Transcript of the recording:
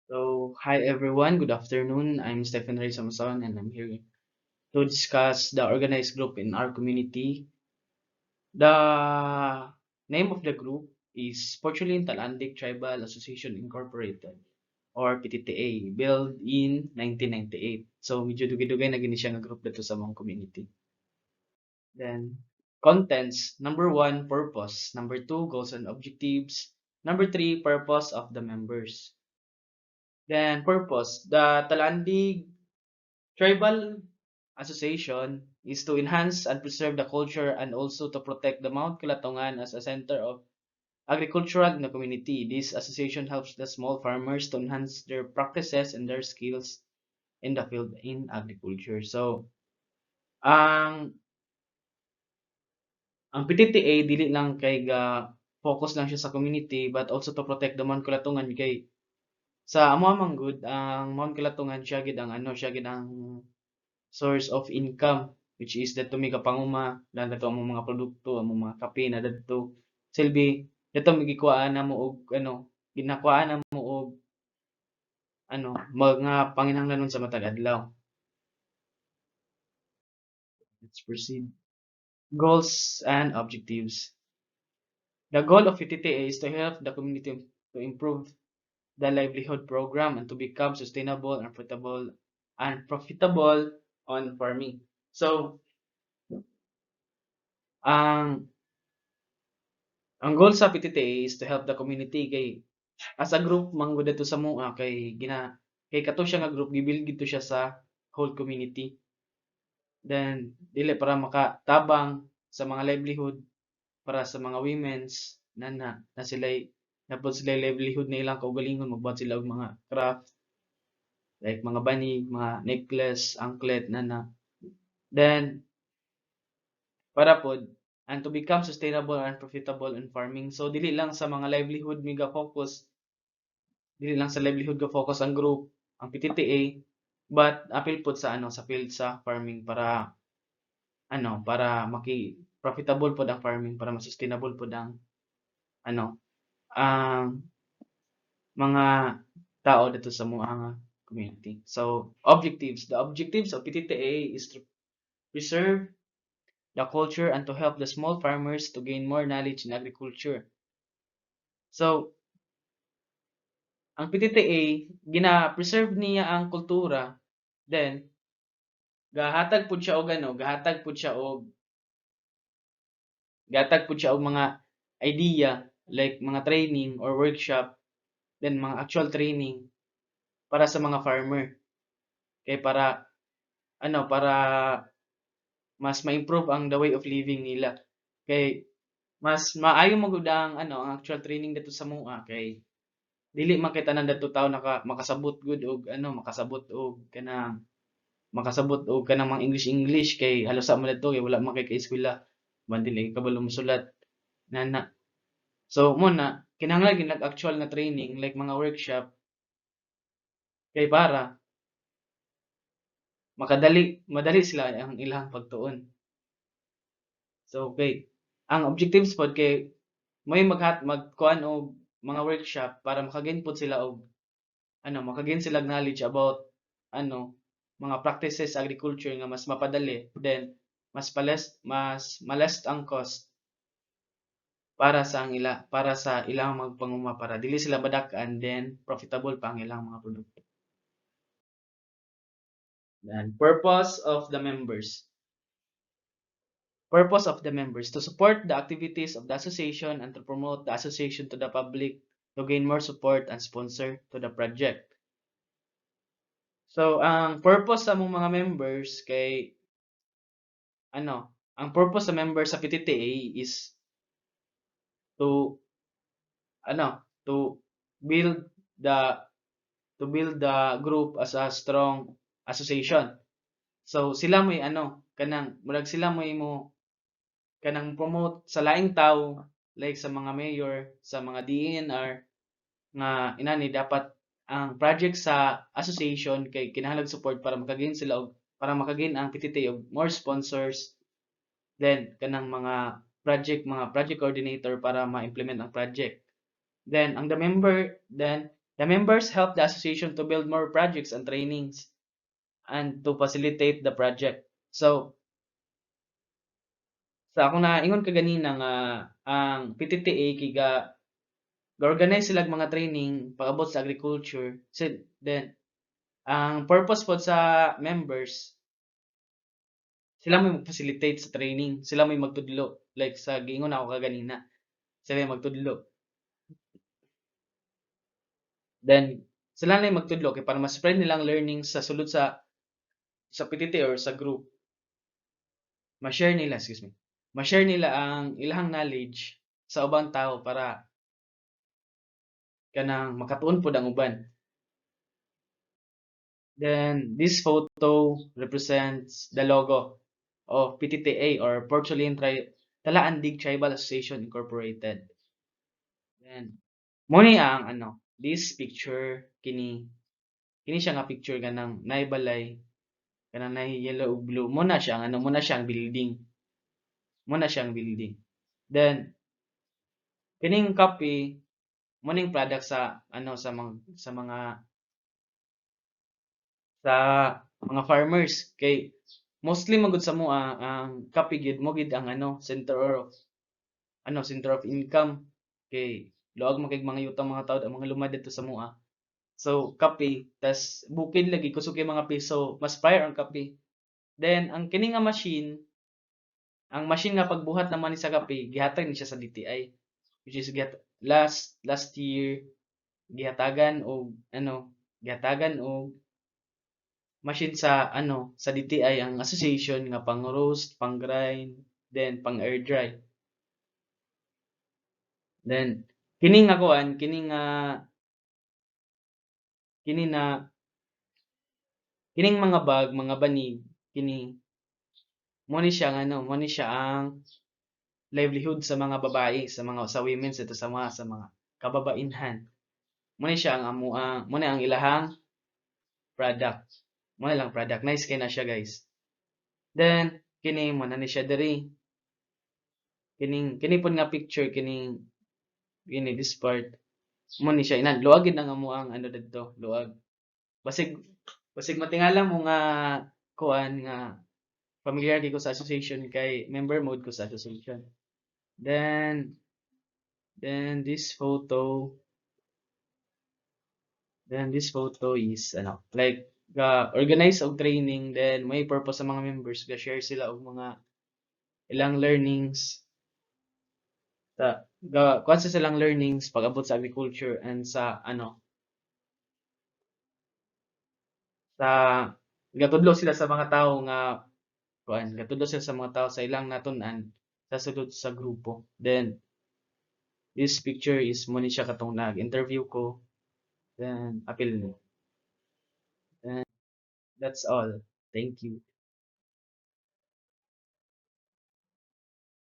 Hi everyone, good afternoon. I'm Stephen Ray Samson and I'm here to discuss the organized group in our community. The name of the group is Portuline Talandic Tribal Association Incorporated or PTTA, built in 1998. So medyo dugay-dugay na gini siya nga group dito sa mga community. Then contents, number one, purpose. Number two, goals and objectives. Number three, purpose of the members. Then purpose, the Talandig Tribal Association is to enhance and preserve the culture and also to protect the Mount Kilatongan as a center of agricultural in the community. This association helps the small farmers to enhance their practices and their skills in the field in agriculture. So, ang ang PTTA dili lang kay ga focus lang siya sa community but also to protect the Mount Kilatongan kay sa amo man good ang Mount Kilatongan siya gid ang ano siya gid ang source of income, which is dato mi kapanguma lang dato ang mga produkto ang mga kape na dato silbi dato mi gikuhaan namo og ano ginakuhaan namo og ano mga panginahanglanon sa matag adlaw. Let's proceed. Goals and objectives. The goal of UTTA is to help the community to improve the livelihood program and to become sustainable and profitable on farming. So, ang goal sa PTTA is to help the community kay as a group manggod to sa mua kay kato siya nga group gibuild gito siya sa whole community. Then dili para makatabang sa mga livelihood para sa mga women's na sila napod sila livelihood na ilang kaugalingon magbuhat sila og mga craft like mga banig, mga necklace, anklet Then para pod and to become sustainable and profitable in farming. So dili lang sa mga livelihood mi focus dili lang sa livelihood ga focus ang group, ang PTTA, but apil pod sa ano sa field sa farming para ano para profitable pod ang farming para sustainable pod ang ano ang mga tao dito sa mga community. So objectives, the objectives of PTTA is to preserve the culture and to help the small farmers to gain more knowledge in agriculture. So ang PTTA gina-preserve niya ang kultura, then gahatag pud siya og ano, gahatag pud siya og mga idea like mga training or workshop, then mga actual training para sa mga farmer. Kay para mas ma-improve ang the way of living nila. Kay mas maayo mo gud ang actual training dito sa mua kay dili man kay tanan dadto tawo makasabot gud og makasabot og kanang mga English kay halos sa man dito kay wala man kay eskwela man dili kabalo mosulat na. So mo na kinahanglan gid actual na training like mga workshop kay para madali sila ang ilang pagtuon. So okay, ang objectives pod kay may magkuan og mga workshop para makagain pod sila og makagain sila knowledge about ano mga practices sa agriculture nga mas mapadali, then mas malest ang cost para sa ilang magpanguma para dili sila badak-an then profitable pa ang ilang mga produkto. Then purpose of the members. Purpose of the members to support the activities of the association and to promote the association to the public to gain more support and sponsor to the project. So, ang purpose sa mong mga members kay ang purpose sa members sa PTTA is to to build the group as a strong association. So sila mo'y kanang murag sila mo'y mo kanang promote sa laing tao like sa mga mayor, sa mga DNR nga inani dapat ang project sa association kay kinahanglan support para makagain sila og para makagain ang PTT og more sponsors, then kanang mga project coordinator para ma-implement ang project. Then ang the member then The members help the association to build more projects and trainings and to facilitate the project. So, sa akong naingon kaganina nga ang PTTA kay ga-organize sila mga training pag-abot sa agriculture. So, then ang purpose pod sa members, sila may mag-facilitate sa training, sila may magtudlo. Like sa giingon ako kaganina, sila may magtudlo. Then sila na yung magtudlo kay para ma-spread nilang learning sa sulod sa PTT or sa group. Ma-share nila, excuse me. Ma-share nila ang ilang knowledge sa ubang tao para kanang makatuon pod ang uban. Then this photo represents the logo of PTTA or Portulian Talaandig Tribal Association Incorporated. Then mo ni ang this picture kini siya nga picture ganang naibalay kanang nay yellow ug blue mo na siya ang mo na siyang building. Mo na siyang building. Then kining copy mo ning product sa sa mga farmers kay mostly magud sa mua ang copy gid mo gid ang center of income kay luag man kay mga yutang mga tawod ang mga lumad dito sa mua. So copy tas bukid lagi kusog kay mga piso mas prior ang copy. Then ang kini nga machine, ang machine nga pagbuhat naman ni sa copy gihatag ni siya sa DTI which is last year gihatagan og gihatagan og machine sa DTI ang association nga pang roast, pang grind, then pang air dry. Then kini nga kuan, kini na kining mga bag, mga banig, kini mo ni siya mo ni siya ang livelihood sa mga babae, sa women ito sa mga kababainhan. Mo ni siya mo ni ang ilahang product. Mo na lang product. Nice kay na siya, guys. Then kini mo na ni siya diri. Kini pud nga picture kini this part. Mo ni siya inan luwag gid na nga mo ang didto, luwag. Basig matingala mo nga kuan nga familiar gyud ko sa association kay member mode ko sa association. Then this photo is like organize og training then may purpose sa mga members ga share sila og mga ilang learnings kuan sa silang learnings pag-abot sa agriculture and sa sa gatudlo sila sa mga tao nga kuan gatudlo sila sa mga tao sa ilang natun-an sa sulod sa grupo. Then this picture is mo ni siya katong nag-interview ko. Then apil ni. And that's all. Thank you.